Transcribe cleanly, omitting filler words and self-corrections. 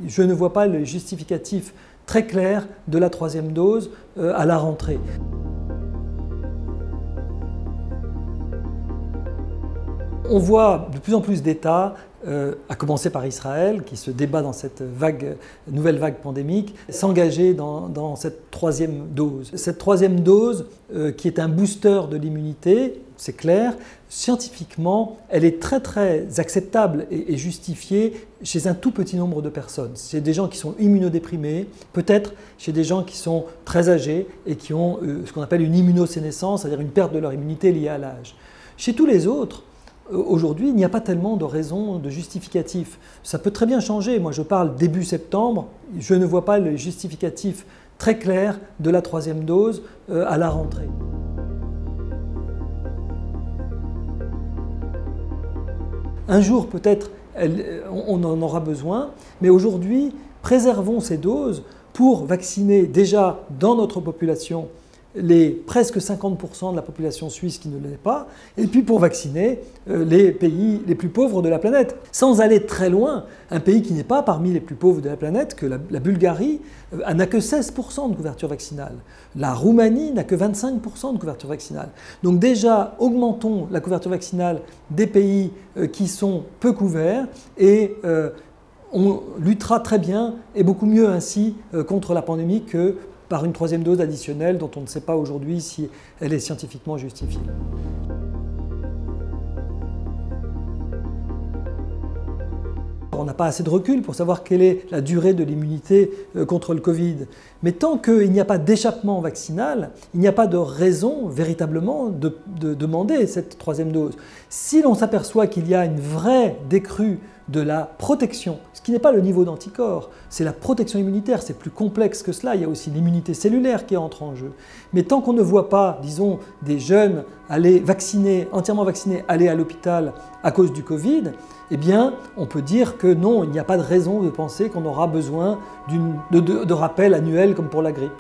Je ne vois pas le justificatif très clair de la troisième dose à la rentrée. On voit de plus en plus d'États, à commencer par Israël, qui se débat dans cette nouvelle vague pandémique, s'engager dans cette troisième dose. Cette troisième dose, qui est un booster de l'immunité, c'est clair, scientifiquement, elle est très acceptable et justifiée chez un tout petit nombre de personnes. Chez des gens qui sont immunodéprimés, peut-être chez des gens qui sont très âgés et qui ont ce qu'on appelle une immunosénescence, c'est-à-dire une perte de leur immunité liée à l'âge. Chez tous les autres, aujourd'hui, il n'y a pas tellement de raisons de justificatif. Ça peut très bien changer. Moi, je parle début septembre. Je ne vois pas le justificatif très clair de la troisième dose à la rentrée. Un jour, peut-être, on en aura besoin, mais aujourd'hui, préservons ces doses pour vacciner déjà dans notre population les presque 50% de la population suisse qui ne l'est pas, et puis pour vacciner les pays les plus pauvres de la planète. Sans aller très loin, un pays qui n'est pas parmi les plus pauvres de la planète, que la Bulgarie, n'a que 16% de couverture vaccinale. La Roumanie n'a que 25% de couverture vaccinale. Donc déjà, augmentons la couverture vaccinale des pays qui sont peu couverts et on luttera très bien et beaucoup mieux ainsi contre la pandémie que par une troisième dose additionnelle dont on ne sait pas aujourd'hui si elle est scientifiquement justifiée. On n'a pas assez de recul pour savoir quelle est la durée de l'immunité contre le Covid. Mais tant qu'il n'y a pas d'échappement vaccinal, il n'y a pas de raison véritablement de demander cette troisième dose. Si l'on s'aperçoit qu'il y a une vraie décrue de la protection, ce qui n'est pas le niveau d'anticorps, c'est la protection immunitaire, c'est plus complexe que cela, il y a aussi l'immunité cellulaire qui entre en jeu. Mais tant qu'on ne voit pas, disons, des jeunes entièrement vaccinés, aller à l'hôpital à cause du Covid, eh bien, on peut dire que non, il n'y a pas de raison de penser qu'on aura besoin de rappel annuel comme pour la grippe.